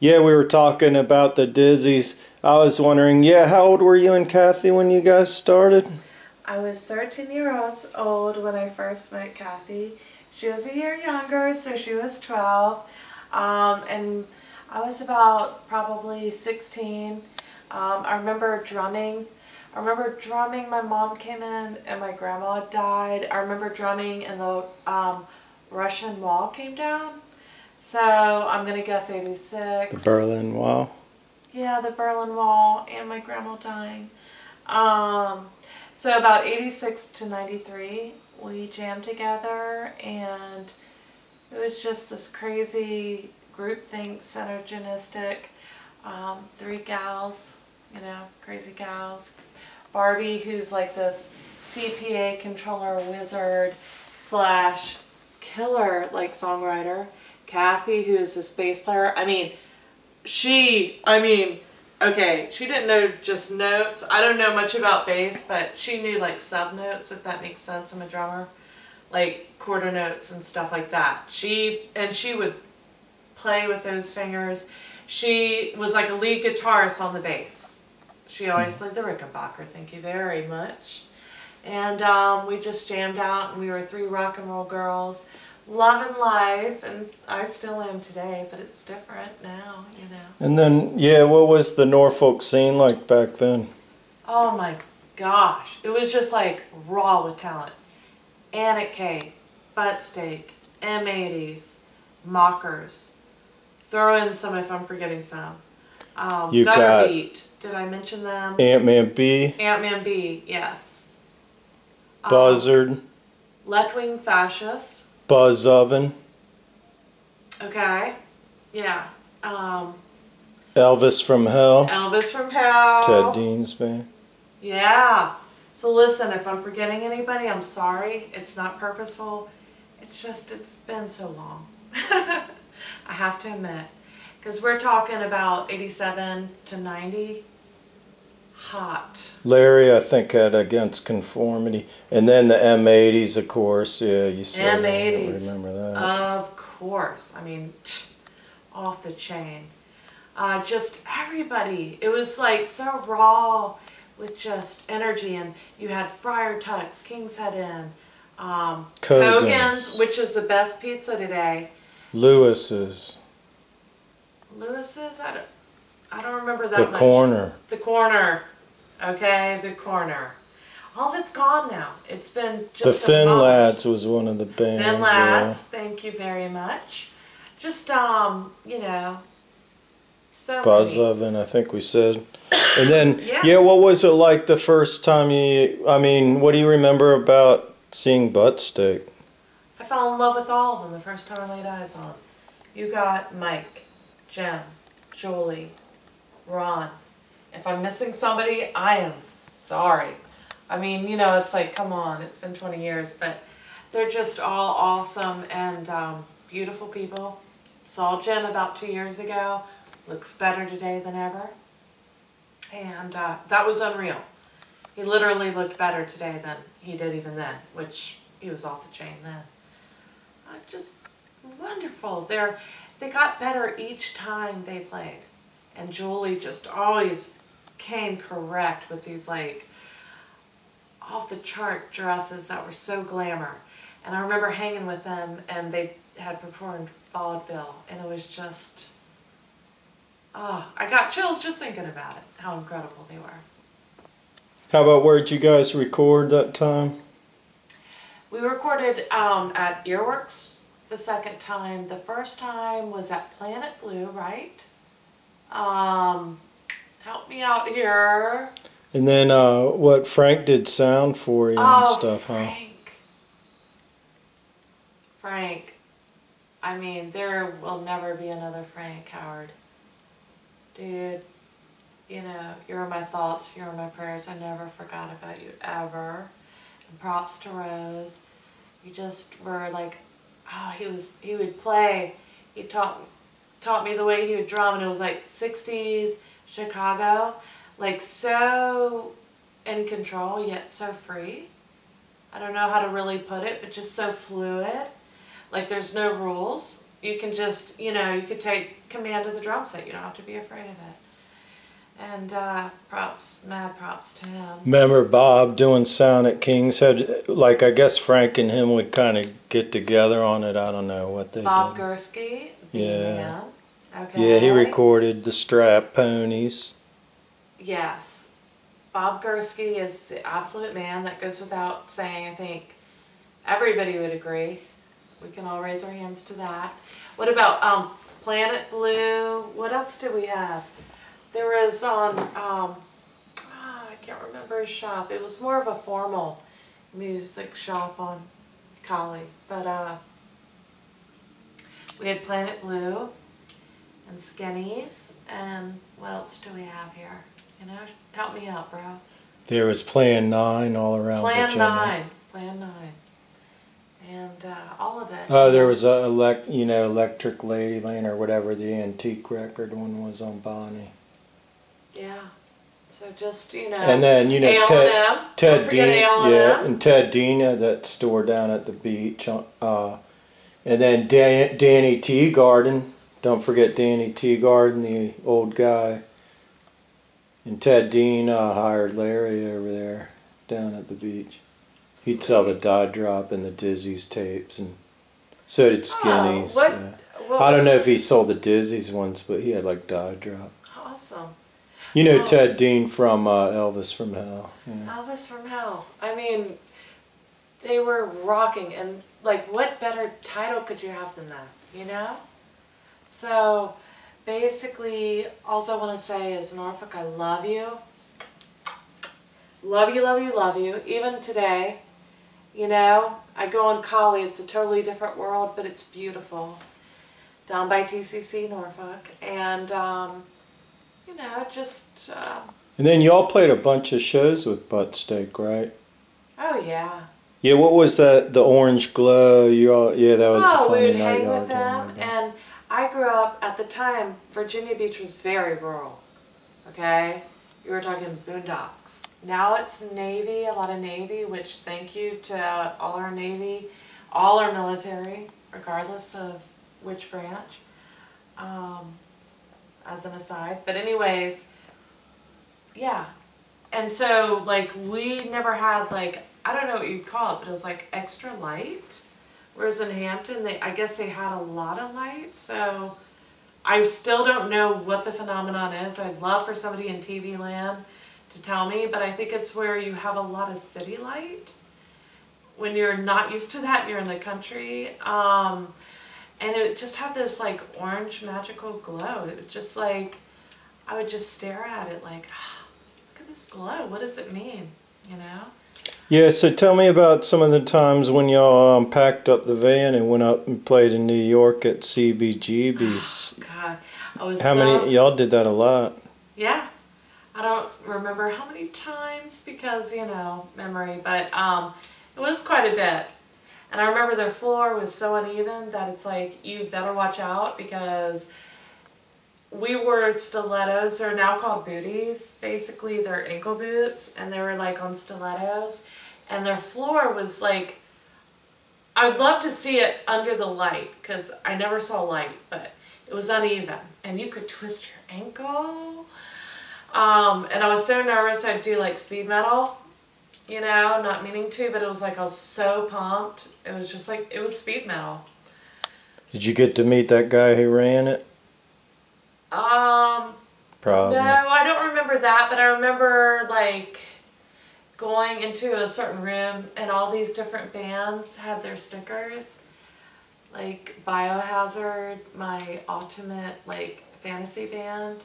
Yeah, we were talking about the Dizzies. I was wondering, yeah, how old were you and Kathy when you guys started? I was 13 years old when I first met Kathy. She was a year younger, so she was 12. And I was about probably 16. I remember drumming. My mom came in and my grandma had died. I remember drumming and the Russian wall came down. So I'm going to guess 86. The Berlin Wall? Yeah, the Berlin Wall and my grandma dying. So about 86 to 93, we jammed together, and it was just this crazy groupthink, synergistic, three gals, you know, crazy gals. Barbie, who's like this CPA controller wizard slash killer like songwriter. Kathy, who is this bass player. Okay, she didn't know just notes. I don't know much about bass, but she knew like sub notes, if that makes sense. I'm a drummer. Like quarter notes and stuff like that. She would play with those fingers. She was like a lead guitarist on the bass. She always played the Rickenbacker, thank you very much. And we just jammed out, and we were three rock and roll girls. Loving life, and I still am today, but it's different now, you know. And then, yeah, what was the Norfolk scene like back then? Oh my gosh, it was just like raw with talent. Antic, Buttsteak, M80s, Mockers. Throw in some if I'm forgetting some. You Gutter got Beat. Did I mention them? Ant-Man B. Ant-Man B, yes. Buzzard. Left-wing Fascist. Buzz Oven. Okay, yeah. Elvis from Hell. Elvis from Hell. Ted Dean's band. Yeah. So listen, if I'm forgetting anybody, I'm sorry. It's not purposeful. It's just, it's been so long. I have to admit. Because we're talking about 87 to 90. Hot. Larry, I think, had Against Conformity. And then the M80s, of course. Yeah, you said M80s. I remember that. Of course. I mean, off the chain. Just everybody. It was like so raw with just energy. And you had Friar Tuck's, King's Head Inn, Cogan's, which is the best pizza today. Lewis's. Lewis's? I don't remember that The much. Corner. The Corner. Okay, The Corner. All that's gone now. It's been just The Thin Lads was one of the bands. Thin Lads, thank you very much. Just, you know, so Buzz many. Oven, I think we said. And then, yeah, what was it like the first time what do you remember about seeing Buttsteak? I fell in love with all of them the first time I laid eyes on them. You got Mike, Jim, Julie, Ron. If I'm missing somebody, I am sorry. I mean, you know, it's like, come on, it's been 20 years, but they're just all awesome and beautiful people. Saw Jim about 2 years ago. Looks better today than ever. And that was unreal. He literally looked better today than he did even then, which he was off the chain then. Just wonderful. They got better each time they played. And Julie just always came correct with these like off the chart dresses that were so glamour. And I remember hanging with them, and they had performed vaudeville, and it was just, oh, I got chills just thinking about it, how incredible they were. How about where'd you guys record that time? We recorded at Earworks the second time. The first time was at Planet Blue, right? Help me out here. And then what Frank did sound for you and stuff, Frank. Frank. I mean, there will never be another Frank, Howard. Dude, you know, you're in my thoughts, you're in my prayers. I never forgot about you, ever. And props to Rose. You just were like, oh, he would play. He taught me the way he would drum, and it was like 60s Chicago. Like so in control, yet so free. I don't know how to really put it, but just so fluid. Like there's no rules. You can just, you know, you could take command of the drum set. You don't have to be afraid of it. And props, mad props to him. Remember Bob doing sound at King's Head? Like, I guess Frank and him would kind of get together on it. I don't know what they Bob did. Gersky, the Yeah. man. Okay. Yeah, he recorded the Strap Ponies. Yes. Bob Gersky is the absolute man. That goes without saying. I think everybody would agree. We can all raise our hands to that. What about Planet Blue? What else do we have? There was on, I can't remember his shop. It was more of a formal music shop on Collie. But we had Planet Blue and Skinnies. And what else do we have here? You know, help me out, bro. There was Plan 9 all around Virginia. Plan 9. And all of it. Oh, there was a Electric Ladyland or whatever the Antique record one was on Bonnie. Yeah. So just, you know. And then, you know, AL&M. Ted Dean. AL&M. Yeah, and Ted Dean had that store down at the beach. And then Danny Teagarden. Don't forget Danny Teagarden, the old guy. And Ted Dean hired Larry over there down at the beach. He'd sell the Dye Drop and the Dizzies tapes, and so did Skinnies. I don't know if he sold the Dizzies ones, but he had like Dye Drop. Awesome. You know Ted Dean from Elvis from Hell. Yeah. Elvis from Hell. I mean, they were rocking, and like, what better title could you have than that, you know? So, basically, all I want to say is, Norfolk, I love you. Love you, love you, love you. Even today, you know, I go on Collie. It's a totally different world, but it's beautiful. Down by TCC, Norfolk. And, you know, just... And then y'all played a bunch of shows with Buttsteak, right? Oh, yeah. Yeah, what was that? The Orange Glow? Yeah, that was a funny we would night. hang with them. And I grew up, at the time, Virginia Beach was very rural. Okay? You were talking boondocks. Now it's Navy, a lot of Navy, which thank you to all our Navy, all our military, regardless of which branch, as an aside. But anyways, yeah. And so, like, we never had, like, I don't know what you'd call it, but it was, like, extra light. Whereas in Hampton, I guess they had a lot of light, so I still don't know what the phenomenon is. I'd love for somebody in TV land to tell me, but I think it's where you have a lot of city light. When you're not used to that, you're in the country. And it would just have this, like, orange magical glow. It would just, like, I would just stare at it like, oh, look at this glow. What does it mean, you know? Yeah, so tell me about some of the times when y'all packed up the van and went up and played in New York at CBGB's. Oh, God. How many? Y'all did that a lot. Yeah. I don't remember how many times because, you know, memory, but it was quite a bit. And I remember their floor was so uneven that it's like, you better watch out because we wore stilettos. They're now called booties. Basically, they're ankle boots, and they were like on stilettos. And their floor was like, I would love to see it under the light because I never saw light, but it was uneven. And you could twist your ankle. And I was so nervous I'd do like speed metal, you know, not meaning to, but it was like I was so pumped. It was just like, it was speed metal. Did you get to meet that guy who ran it? Probably. No, I don't remember that, but I remember like going into a certain room and all these different bands had their stickers. Like Biohazard, my ultimate like fantasy band.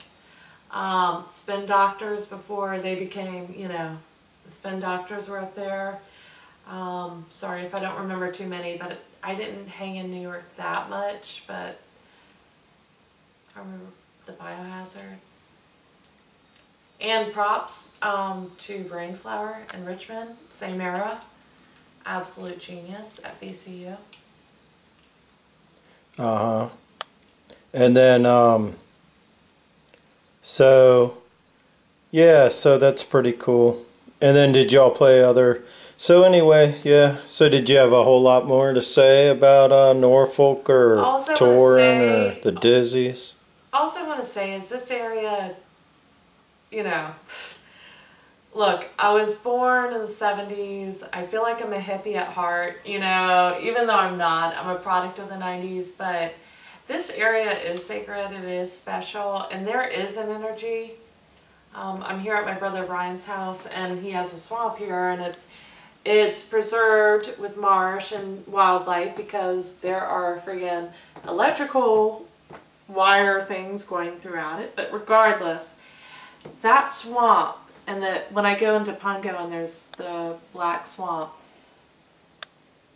Spin Doctors before they became, you know, the Spin Doctors were up there. Sorry if I don't remember too many, but I didn't hang in New York that much, but I remember the Biohazard. And props to Brainflower in Richmond, same era. Absolute genius at VCU. Uh-huh. And then, so, yeah, so that's pretty cool. And then did y'all play other So anyway, yeah. So did you have a whole lot more to say about Norfolk or Also wanna touring or say- the Dizzies? Also want to say is this area, you know, look, I was born in the 70s. I feel like I'm a hippie at heart, you know, even though I'm not. I'm a product of the 90s, but this area is sacred, it is special, and there is an energy. I'm here at my brother Brian's house, and he has a swamp here, and it's preserved with marsh and wildlife because there are friggin' electrical wire things going throughout it. But regardless, that swamp, and when I go into Pongo and there's the black swamp,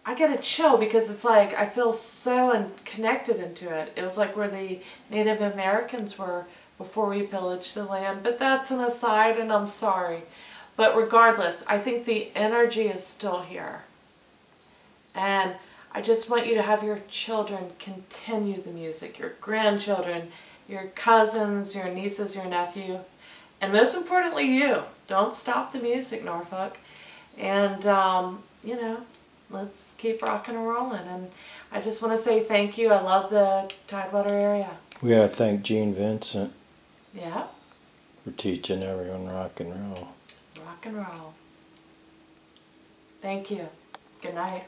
I get a chill because it's like I feel so connected into it. It was like where the Native Americans were before we pillaged the land. But that's an aside, and I'm sorry. But regardless, I think the energy is still here. And I just want you to have your children continue the music, your grandchildren, your cousins, your nieces, your nephew, and most importantly you. Don't stop the music, Norfolk. And, you know, let's keep rocking and rolling. And I just want to say thank you. I love the Tidewater area. We gotta thank Gene Vincent Yeah. for teaching everyone rock and roll. Rock and roll. Thank you. Good night.